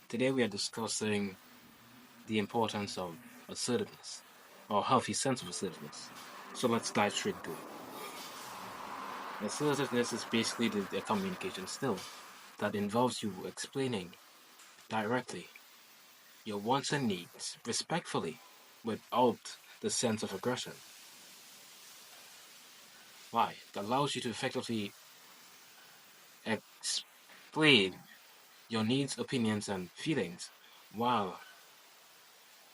Today we are discussing the importance of assertiveness, or healthy sense of assertiveness. So let's dive straight into it. Assertiveness is basically the communication skill that involves you explaining directly your wants and needs respectfully without the sense of aggression. Why? It allows you to effectively explain your needs, opinions, and feelings while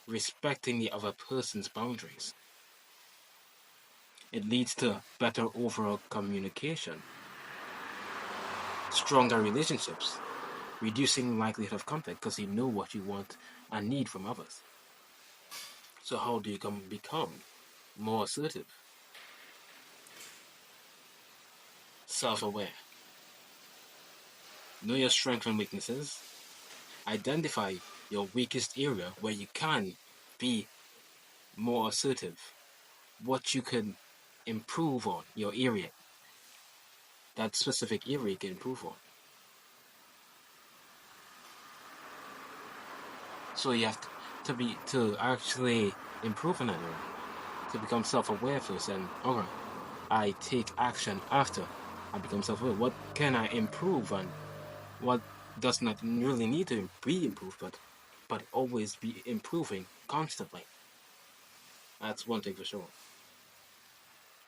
respecting the other person's boundaries. It leads to better overall communication, stronger relationships, reducing likelihood of conflict because you know what you want and need from others. So how do you become more assertive? Self-aware. Know your strengths and weaknesses. Identify your weakest area where you can be more assertive. What you can improve on, your area. That specific area you can improve on. So you have to actually improve on that area. To become self-aware first, and alright, I take action after I become self-aware. What can I improve on? What does not really need to be improved, but always be improving constantly. That's one thing for sure.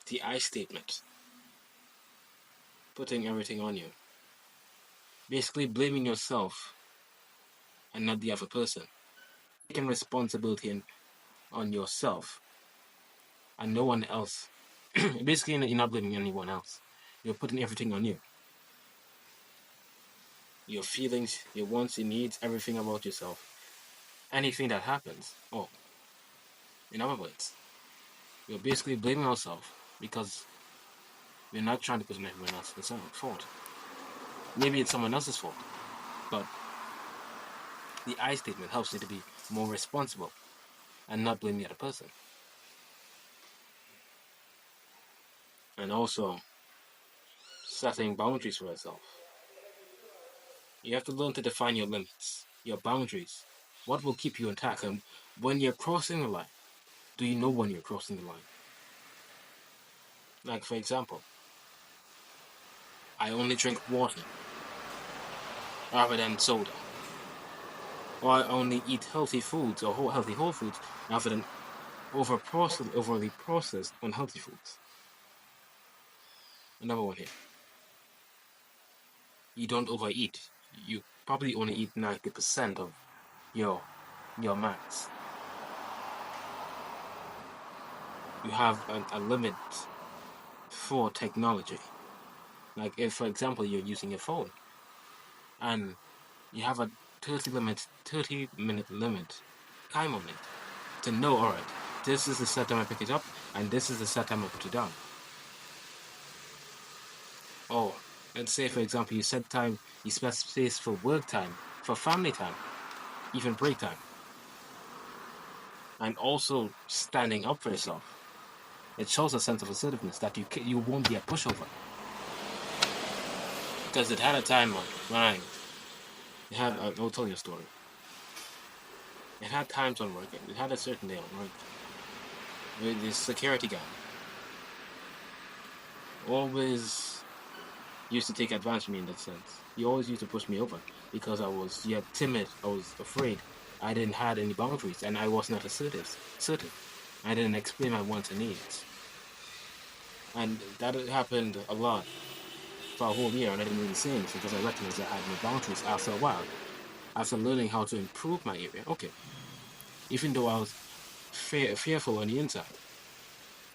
The I statement, putting everything on you, basically blaming yourself and not the other person, taking responsibility on yourself and no one else. Basically, you're not blaming anyone else. You're putting everything on you. Your feelings, your wants, your needs, everything about yourself. Anything that happens. Oh, in other words, we're basically blaming ourselves because we're not trying to put on everyone else's fault. Maybe it's someone else's fault, but the I statement helps you to be more responsible and not blame the other person. And also, setting boundaries for yourself. You have to learn to define your limits, your boundaries. What will keep you intact? And when you're crossing the line, do you know when you're crossing the line? Like, for example, I only drink water rather than soda. Or I only eat healthy foods or healthy whole foods rather than overly processed unhealthy foods. Another one here. You don't overeat. You probably only eat 90% of your your max. You have a limit for technology. Like if, for example, you're using your phone and you have a 30-minute limit time on it to know, all right, this is the set time I pick it up and this is the set time I put it down. Or let's say, for example, you set time, you set space for work time, for family time, even break time, and also standing up for yourself. It shows a sense of assertiveness that you won't be a pushover. Because it had a time when I'll tell you a story. It had times on work. It had a certain day on work with this security guy. Always used to take advantage of me in that sense. He always used to push me over because I was timid. I was afraid. I didn't have any boundaries, and I was not assertive. I didn't explain my wants and needs, and that happened a lot for a whole year, and I didn't really say anything because I recognized I had no boundaries after a while. After learning how to improve my area, okay, even though I was fearful on the inside,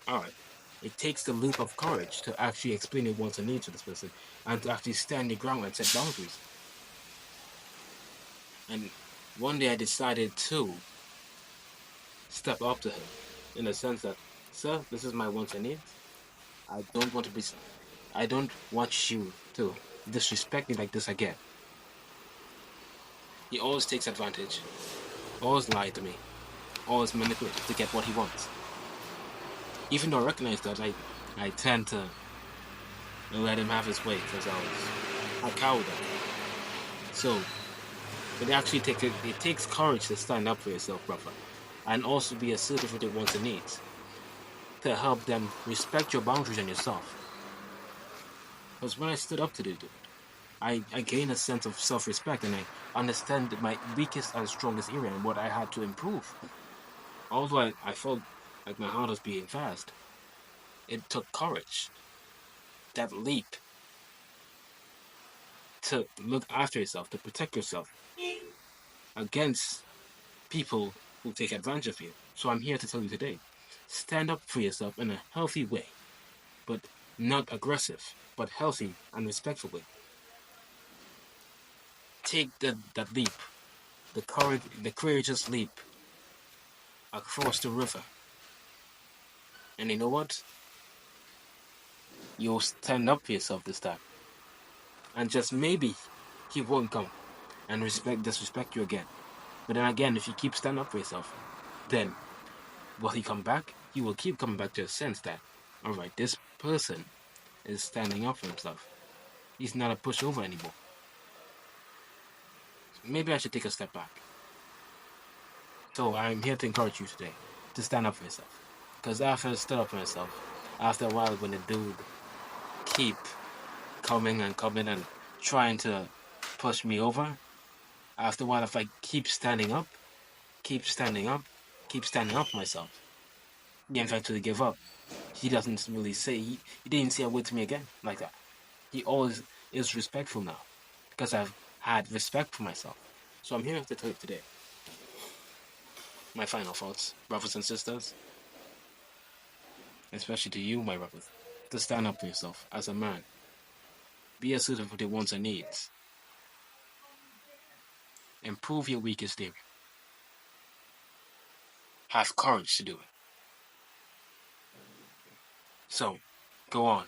all right. It takes the leap of courage to actually explain your wants and needs to this person and to actually stand your ground and set boundaries. And one day I decided to step up to him in a sense that, sir, this is my wants and needs. I don't want to be, I don't want you to disrespect me like this again. He always takes advantage, always lie to me, always manipulate to get what he wants. Even though I recognize that I tend to let him have his way because I was a coward. So It takes courage to stand up for yourself, brother, and also be assertive with your wants and needs to help them respect your boundaries and yourself. Because when I stood up to do it, I gained a sense of self-respect and I understand my weakest and strongest area and what I had to improve. Although I felt like my heart was beating fast, it took courage, that leap to look after yourself, to protect yourself against people who take advantage of you. So I'm here to tell you today, stand up for yourself in a healthy way, but not aggressive, but healthy and respectful way. Take that leap, the courageous leap across the river. And you know what? You'll stand up for yourself this time. And just maybe he won't come and disrespect you again. But then again, if you keep standing up for yourself, then will he come back? He will keep coming back to a sense that, all right, this person is standing up for himself. He's not a pushover anymore. Maybe I should take a step back. So I'm here to encourage you today to stand up for yourself. Because after I stood up for myself, after a while when the dude keep coming and coming and trying to push me over, after a while if I keep standing up, keep standing up for myself, he eventually give up. He doesn't really say, he didn't say a word to me again like that. He always is respectful now because I've had respect for myself. So I'm here to tell you today my final thoughts, brothers and sisters, especially to you, my brothers, to stand up for yourself as a man. Be assertive with your wants and needs. Improve your weakest area. Have courage to do it. So, go on.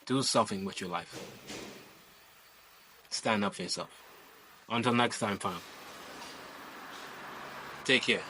Do something with your life. Stand up for yourself. Until next time, fam. Take care.